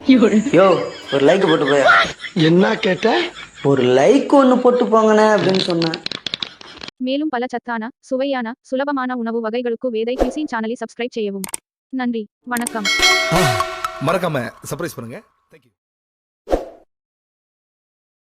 யோ ஒரு லைக் போட்டு போய். என்ன கேட்ட? ஒரு லைக் ஒன்று போட்டு போங்கண்ணே அப்படின்னு சொன்னேன். மேலும் பல சத்தான, சுவையான, சுலபமான உணவு வகைகளுக்கு வேதை குயிசின் சேனலை சப்ஸ்கிரைப் செய்யவும். நன்றி, வணக்கம். மறக்காம சர்ப்ரைஸ் பண்ணுங்க.